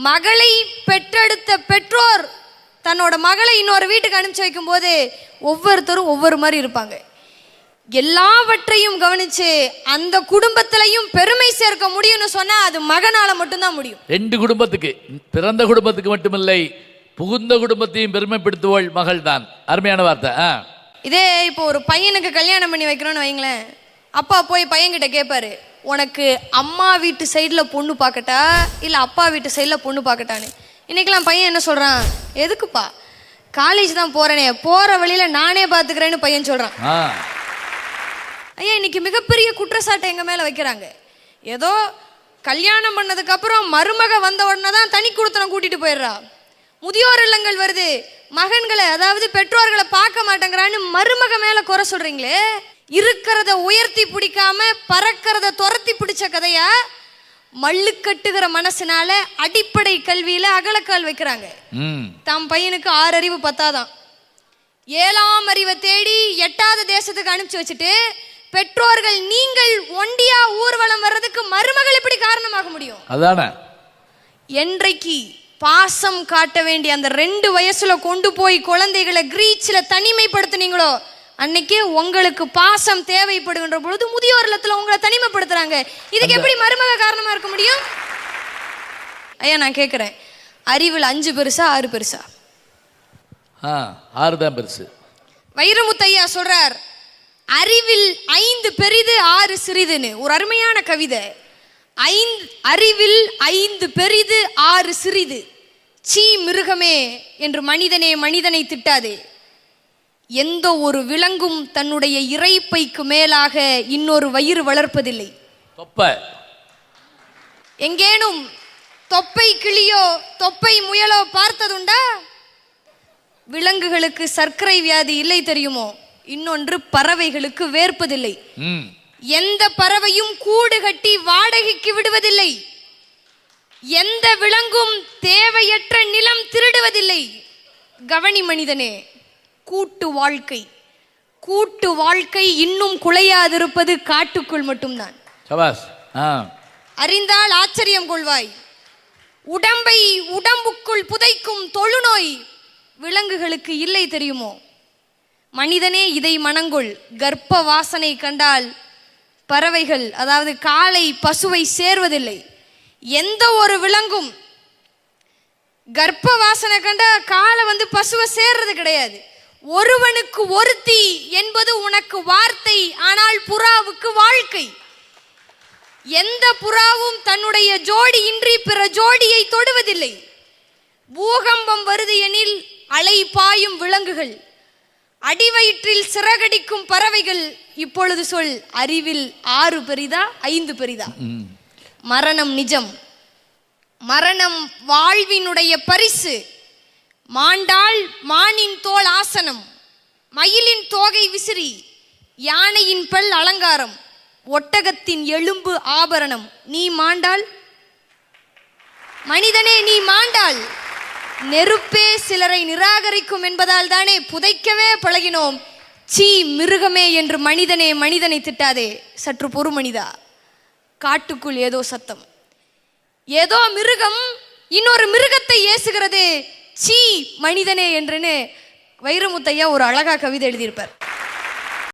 மகளை பெற்றெடுத்த பெற்றோர் தன்னோட மகளை இன்னொரு வீட்டுக்கு அனுப்பிச்சு வைக்கும் போது ஒவ்வொருத்தரும் ஒவ்வொரு மாதிரி இருப்பாங்க. எல்லாவற்றையும் கவனிச்சு அந்த குடும்பத்திலையும் பெருமை சேர்க்க முடியும்னு சொன்னா அது மகனால மட்டும்தான் முடியும். 2 குடும்பத்துக்கு, பிறந்த குடும்பத்துக்கு மட்டுமில்லை, புகுந்த குடும்பத்தையும் பெருமைப்படுத்துவோள் மகள் தான். அருமையான வார்த்தை. இதே இப்போ ஒரு பையனுக்கு கல்யாணம் பண்ணி வைக்கிறோன்னு வைங்களேன், அப்பா போய் பையன்கிட்ட கேட்பாரு, உனக்கு அம்மா வீட்டு சைடில் பொண்ணு பார்க்கட்டா இல்லை அப்பா வீட்டு சைடில் பொண்ணு பார்க்கட்டான்னு. இன்னைக்கெல்லாம் பையன் என்ன சொல்கிறான், எதுக்குப்பா காலேஜ் தான் போகிறேனே, போகிற வழியில் நானே பார்த்துக்கிறேன்னு பையன் சொல்கிறான். ஐயா, இன்னைக்கு மிகப்பெரிய குற்றச்சாட்டை எங்கள் மேலே வைக்கிறாங்க. ஏதோ கல்யாணம் பண்ணதுக்கப்புறம் மருமக வந்த உடனே தான் தனி கொடுத்தனம் கூட்டிகிட்டு போயிடுறா. முதியோர் இல்லங்கள் வருது, மகன்களை அதாவது பெற்றோர்களை பார்க்க மாட்டேங்கிறான்னு மருமக மேலே குறை சொல்கிறீங்களே. இருக்கிறத உயர்த்தி பிடிக்காம பறக்கிறத துரத்தி பிடிச்ச கதையா? மல்லு கட்டுகிற மனசுனால அடிப்படை கல்வியில அகலக்கால் வைக்கிறாங்க. தம் பையனுக்கு 6 அறிவு பத்தாதான், 7ஆம் அறிவை தேடி 8வது தேசத்துக்கு அனுப்பிச்சு வச்சுட்டு பெற்றோர்கள் நீங்கள் ஒண்டியா ஊர்வலம் வர்றதுக்கு மருமகள் எப்படி காரணமாக முடியும்? அதானே என்றைக்கு பாசம் காட்ட வேண்டிய அந்த 2 வயசுல கொண்டு போய் குழந்தைகளை கிரீச்ல தனிமைப்படுத்தினீங்களோ அன்னைக்கே உங்களுக்கு பாசம் தேவைப்படுகின்ற பொழுது முதியோர் இல்லத்துல உங்களை தனிமைப்படுத்துறாங்க. இதுக்கு எப்படி மருமக காரணமா இருக்க முடியும்? ஐயா, நான் கேட்கிறேன், அறிவில் 5 பெருசா 6 பெருசா? 6 தான் பெருசு. வைரமுத்தையா சொல்றார், அறிவில் 5 பெரிது 6 சிறிதுன்னு. ஒரு அருமையான கவிதை. அறிவில் 5 பெரிது 6 சிறிது. சீ மிருகமே என்று மனிதனே மனிதனை திட்டாதே. எந்த ஒரு விலங்கும் தன்னுடைய இறைப்பைக்கு மேலாக இன்னொரு வயிறு வளர்ப்பதில்லை. எங்கேனும் தொப்பை கிளியோ தொப்பை முயலோ பார்த்ததுண்டா? விலங்குகளுக்கு சர்க்கரை வியாதி இல்லை தெரியுமோ? இன்னொன்று பறவைகளுக்கு வேர்ப்பதில்லை. எந்த பறவையும் கூடு கட்டி வாடகைக்கு விடுவதில்லை. எந்த விலங்கும் தேவையற்ற நிலம் திருடுவதில்லை. கவனி மனிதனே, கூட்டு வாழ்க்கை, கூட்டு வாழ்க்கை இன்னும் குலையாதிருப்பது காட்டுக்குள் மட்டும்தான். அறிந்தால் ஆச்சரியம் கொள்வாய். உடம்பை உடம்புக்குள் புதைக்கும் தொழுநோய் விலங்குகளுக்கு இல்லை தெரியுமோ? மனிதனே இதை மனங்கொள். கர்ப்ப வாசனை கண்டால் பறவைகள் அதாவது காளை பசுவை சேர்வதில்லை. எந்த ஒரு விலங்கும் கர்ப்ப வாசனை கண்டா காளை பசுவை சேர்றது கிடையாது. ஒருவனுக்கு ஒருத்தி என்பது உனக்கு வார்த்தை, ஆனால் புறாவுக்கு வாழ்க்கை. எந்த புறாவும் தன்னுடைய ஜோடி இன்றி பிற ஜோடியை தொடுவதில்லை. பூகம்பம் வருது எனில் அலை பாயும் விலங்குகள், அடிவயிற்றில் சிறகடிக்கும் பறவைகள். இப்பொழுது சொல், அறிவில் 6 பெரிதா 5 பெரிதா? மரணம் நிஜம். மரணம் வாழ்வினுடைய பரிசு. மாண்டாள் மானின் தோல் ஆசனம், மயிலின் தோகை விசிறி, யானையின் பல் அலங்காரம், ஒட்டகத்தின் எலும்பு ஆபரணம். நீ மாண்டாள் மனிதனே, நீ மாண்டாள். நெருப்பே சிலரை நிராகரிக்கும் என்பதால் தானே புதைக்கவே பழகினோம். சீ மிருகமே என்று மனிதனே மனிதனை திட்டாதே. சற்று பொறுமனிதா, காட்டுக்குள் ஏதோ சத்தம். ஏதோ மிருகம் இன்னொரு மிருகத்தை ஏசுகிறது. சீ மனிதனே என்றுன்னு வைரமுத்தையா ஒரு அழகா கவிதை எழுதியிருப்பார்.